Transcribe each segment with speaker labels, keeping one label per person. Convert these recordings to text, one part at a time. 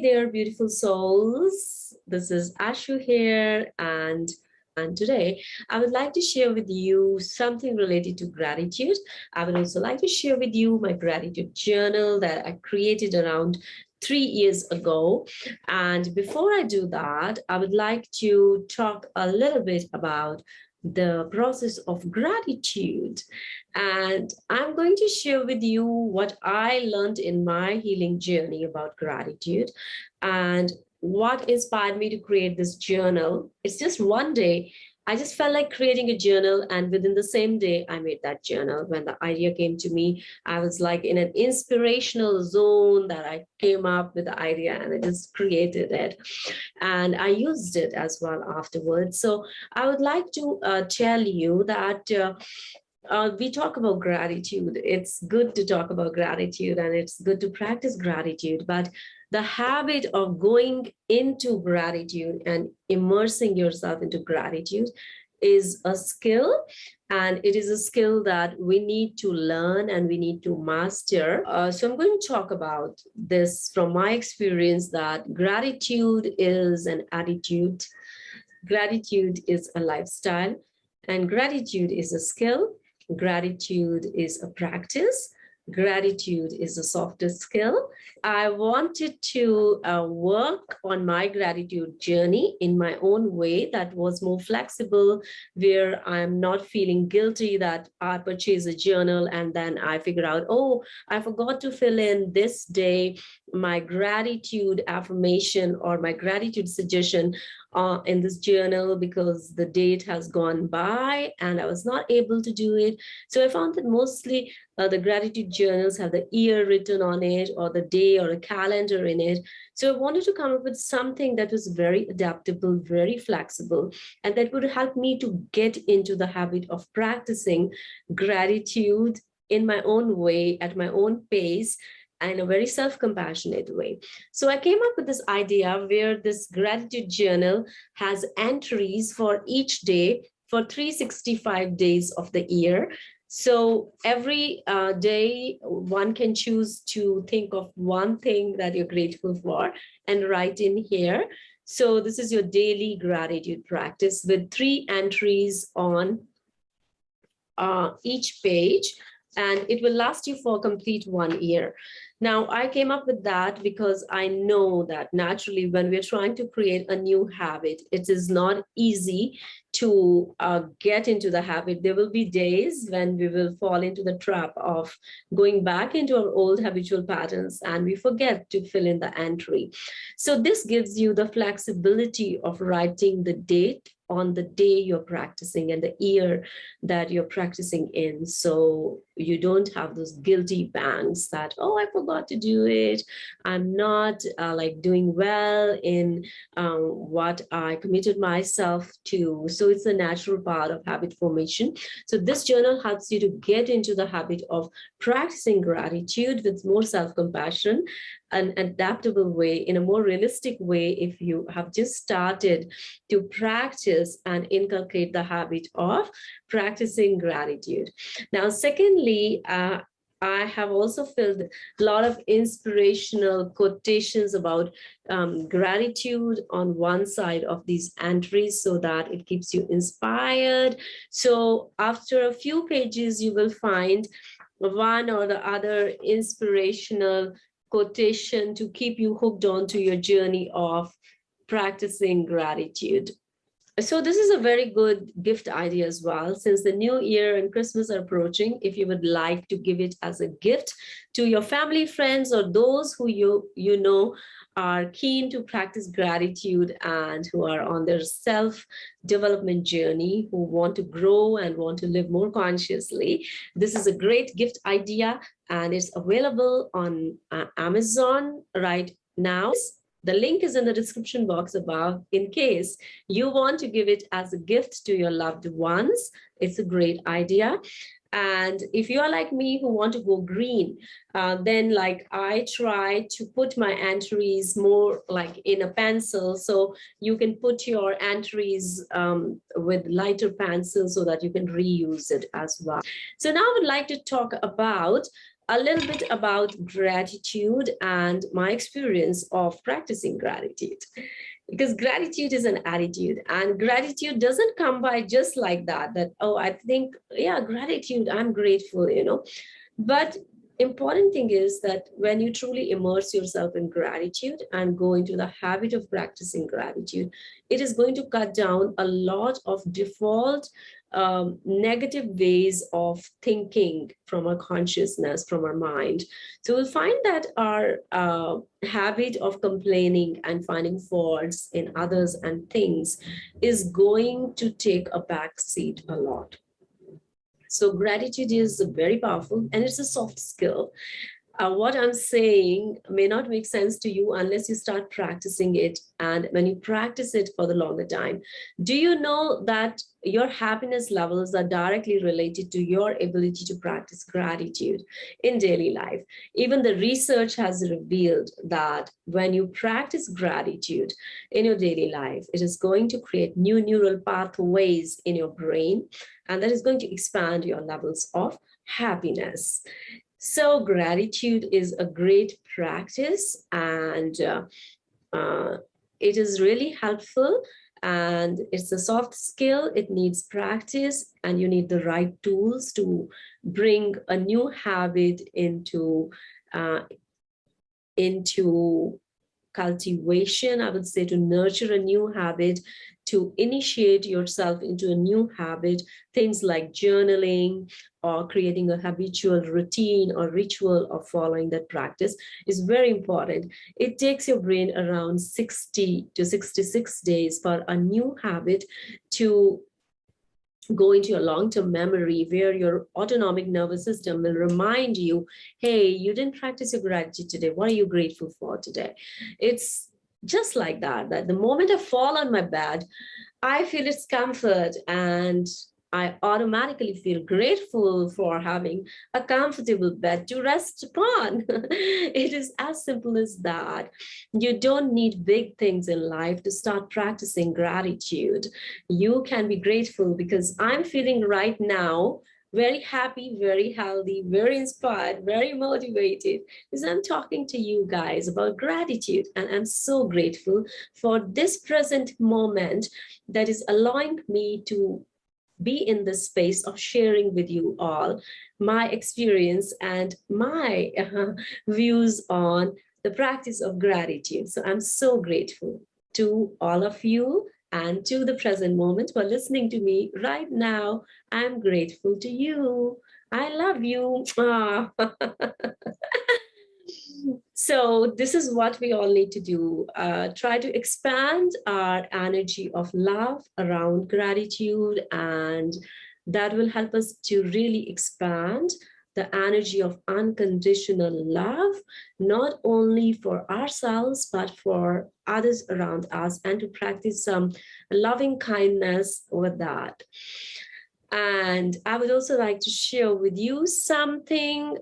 Speaker 1: there, beautiful souls. This is Ashoo here, and today I would like to share with you something related to gratitude. I would also like to share with you my gratitude journal that I created around 3 years ago. And before I do that, I would like to talk a little bit about the process of gratitude. And I'm going to share with you what I learned in my healing journey about gratitude and what inspired me to create this journal. It's just one day. I just felt like creating a journal, and within the same day, I made that journal. When the idea came to me, I was like in an inspirational zone that I came up with the idea and I just created it. And I used it as well afterwards. So I would like to tell you that we talk about gratitude. It's good to talk about gratitude and it's good to practice gratitude, but the habit of going into gratitude and immersing yourself into gratitude is a skill, and it is a skill that we need to learn and we need to master. So I'm going to talk about this from my experience, that gratitude is an attitude, gratitude is a lifestyle, and gratitude is a skill. Gratitude is a practice. Gratitude is a softer skill. I wanted to work on my gratitude journey in my own way that was more flexible, where I'm not feeling guilty that I purchase a journal and then I figure out, oh, I forgot to fill in this day my gratitude affirmation or my gratitude suggestion in this journal because the date has gone by and I was not able to do it. So I found that mostly the gratitude journals have the year written on it or the day or a calendar in it. So I wanted to come up with something that was very adaptable, very flexible, and that would help me to get into the habit of practicing gratitude in my own way, at my own pace, in a very self-compassionate way. So I came up with this idea where this gratitude journal has entries for each day for 365 days of the year. So every day, one can choose to think of one thing that you're grateful for and write in here. So this is your daily gratitude practice with 3 entries on each page, and it will last you for a complete 1 year. Now, I came up with that because I know that naturally when we're trying to create a new habit, it is not easy to get into the habit. There will be days when we will fall into the trap of going back into our old habitual patterns and we forget to fill in the entry. So this gives you the flexibility of writing the date on the day you're practicing and the year that you're practicing in. So you don't have those guilty pangs that, oh, I forgot to do it. I'm not like doing well in what I committed myself to. So it's a natural part of habit formation. So this journal helps you to get into the habit of practicing gratitude with more self-compassion, an adaptable way, in a more realistic way, if you have just started to practice and inculcate the habit of practicing gratitude. Now, secondly, I have also filled a lot of inspirational quotations about gratitude on one side of these entries so that it keeps you inspired. So after a few pages, you will find one or the other inspirational quotation to keep you hooked on to your journey of practicing gratitude. So this is a very good gift idea as well, since the new year and Christmas are approaching. If you would like to give it as a gift to your family, friends, or those who you know are keen to practice gratitude and who are on their self-development journey, who want to grow and want to live more consciously, this is a great gift idea, and it's available on Amazon right now. The link is in the description box above in case you want to give it as a gift to your loved ones. It's a great idea. And if you are like me who want to go green, then like I try to put my entries more like in a pencil. So you can put your entries with lighter pencil so that you can reuse it as well. So now I would like to talk about a little bit about gratitude and my experience of practicing gratitude. Because gratitude is an attitude, and gratitude doesn't come by just like that, oh, I think, yeah, gratitude, I'm grateful, But important thing is that when you truly immerse yourself in gratitude and go into the habit of practicing gratitude, it is going to cut down a lot of default negative ways of thinking from our consciousness, from our mind. So we'll find that our habit of complaining and finding faults in others and things is going to take a back seat a lot. So gratitude is very powerful, and it's a soft skill. What I'm saying may not make sense to you unless you start practicing it. And when you practice it for the longer time, do you know that your happiness levels are directly related to your ability to practice gratitude in daily life? Even the research has revealed that when you practice gratitude in your daily life, it is going to create new neural pathways in your brain, and that is going to expand your levels of happiness. So gratitude is a great practice, and it is really helpful, and it's a soft skill. It needs practice, and you need the right tools to bring a new habit into cultivation, I would say, to nurture a new habit, to initiate yourself into a new habit. Things like journaling or creating a habitual routine or ritual of following that practice is very important. It takes your brain around 60 to 66 days for a new habit to go into your long-term memory, where your autonomic nervous system will remind you, hey, you didn't practice your gratitude today. What are you grateful for today? It's just like that the moment I fall on my bed, I feel its comfort, and I automatically feel grateful for having a comfortable bed to rest upon. It is as simple as that. You don't need big things in life to start practicing gratitude. You can be grateful because I'm feeling right now very happy, very healthy, very inspired, very motivated, because I'm talking to you guys about gratitude. And I'm so grateful for this present moment that is allowing me to be in this space of sharing with you all my experience and my views on the practice of gratitude. So I'm so grateful to all of you and to the present moment for listening to me right now. I'm grateful to you. I love you. So this is what we all need to do. Try to expand our energy of love around gratitude, and that will help us to really expand the energy of unconditional love, not only for ourselves, but for others around us, and to practice some loving kindness with that. And I would also like to share with you something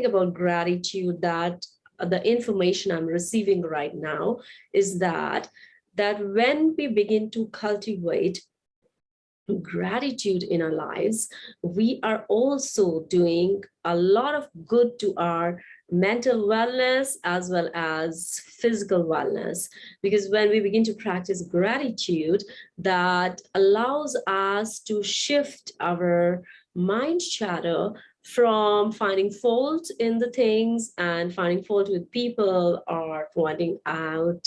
Speaker 1: about gratitude, that the information I'm receiving right now is that when we begin to cultivate gratitude in our lives, we are also doing a lot of good to our mental wellness as well as physical wellness. Because when we begin to practice gratitude, that allows us to shift our mind chatter from finding fault in the things and finding fault with people, or pointing out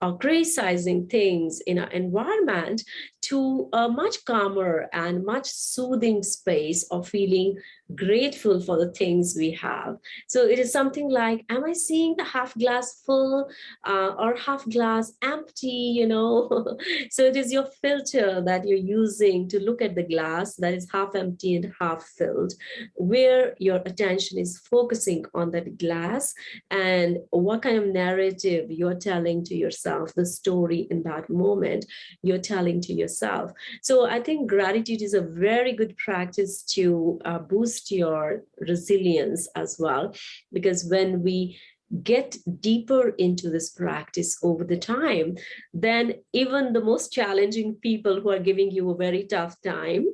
Speaker 1: or criticizing things in our environment, to a much calmer and much soothing space of feeling grateful for the things we have. So it is something like, am I seeing the half glass full or half glass empty, So it is your filter that you're using to look at the glass that is half empty and half filled, where your attention is focusing on that glass and what kind of narrative you're telling to yourself, the story in that moment you're telling to yourself. So I think gratitude is a very good practice to boost your resilience as well, because when we get deeper into this practice over the time, then even the most challenging people who are giving you a very tough time,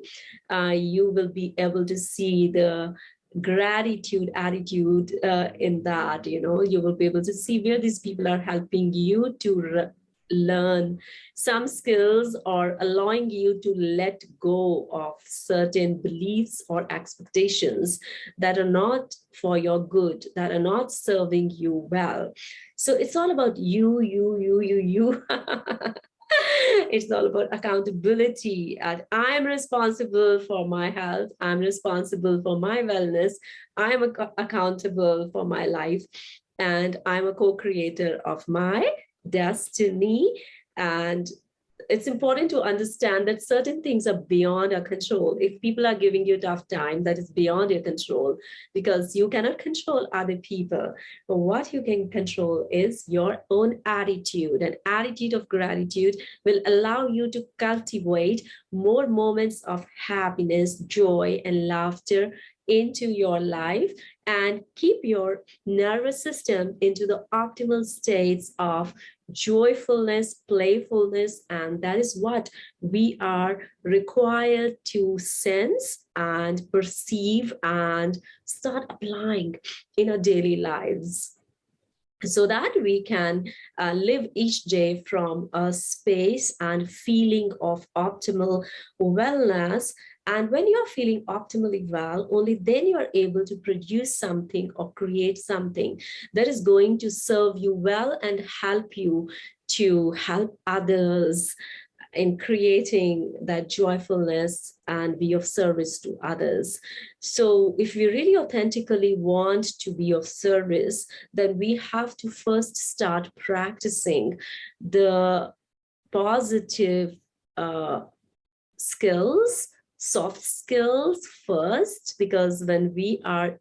Speaker 1: you will be able to see the gratitude attitude in that, you will be able to see where these people are helping you to learn some skills or allowing you to let go of certain beliefs or expectations that are not for your good, that are not serving you well. So it's all about you. It's all about accountability. And I'm responsible for my health. I'm responsible for my wellness. I'm accountable for my life. And I'm a co-creator of my destiny. And it's important to understand that certain things are beyond our control. If people are giving you a tough time, that is beyond your control, because you cannot control other people. But what you can control is your own attitude. An attitude of gratitude will allow you to cultivate more moments of happiness, joy, and laughter into your life, and keep your nervous system into the optimal states of joyfulness, playfulness, and that is what we are required to sense and perceive and start applying in our daily lives, so that we can live each day from a space and feeling of optimal wellness. And when you're feeling optimally well, only then you are able to produce something or create something that is going to serve you well and help you to help others in creating that joyfulness and be of service to others. So if we really authentically want to be of service, then we have to first start practicing the positive skills, soft skills first, because when we are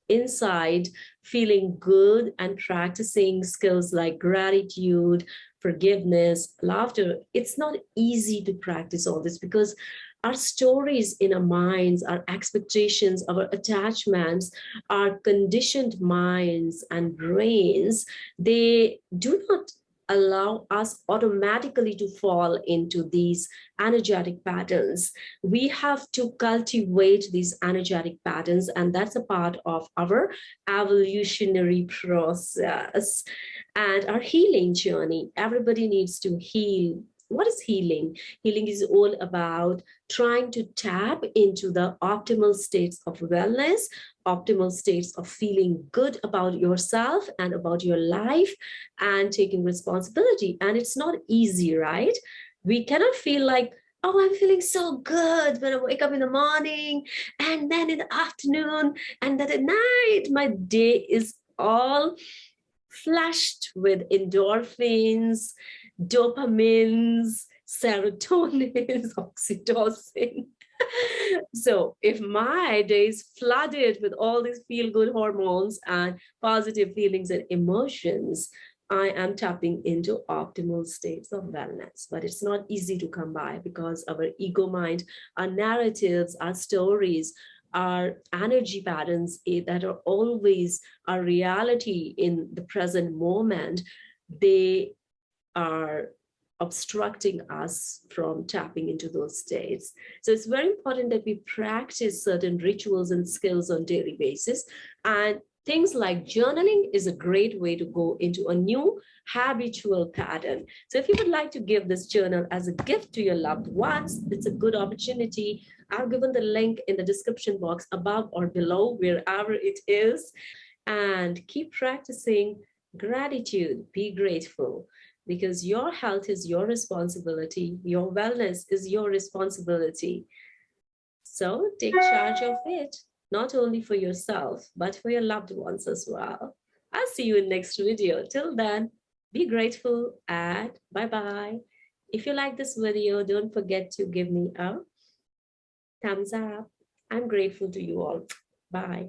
Speaker 1: inside feeling good and practicing skills like gratitude, forgiveness, laughter, it's not easy to practice all this because our stories in our minds, our expectations, our attachments, our conditioned minds and brains, they do not allow us automatically to fall into these energetic patterns. We have to cultivate these energetic patterns, and that's a part of our evolutionary process and our healing journey. Everybody needs to heal. What is healing? Healing is all about trying to tap into the optimal states of wellness, optimal states of feeling good about yourself and about your life, and taking responsibility. And it's not easy, right? We cannot feel like, oh, I'm feeling so good when I wake up in the morning, and then in the afternoon, and then at night, my day is all flushed with endorphins, dopamines, serotonins, oxytocin. So if my day is flooded with all these feel-good hormones and positive feelings and emotions, I am tapping into optimal states of wellness. But it's not easy to come by because our ego mind, our narratives, our stories, our energy patterns that are always our reality in the present moment, they are obstructing us from tapping into those states. So it's very important that we practice certain rituals and skills on a daily basis. And things like journaling is a great way to go into a new habitual pattern. So if you would like to give this journal as a gift to your loved ones, it's a good opportunity. I've given the link in the description box above or below, wherever it is. And keep practicing gratitude. Be grateful, because your health is your responsibility. Your wellness is your responsibility. So take charge of it, not only for yourself, but for your loved ones as well. I'll see you in next video. Till then, be grateful and bye-bye. If you like this video, don't forget to give me a thumbs up. I'm grateful to you all. Bye.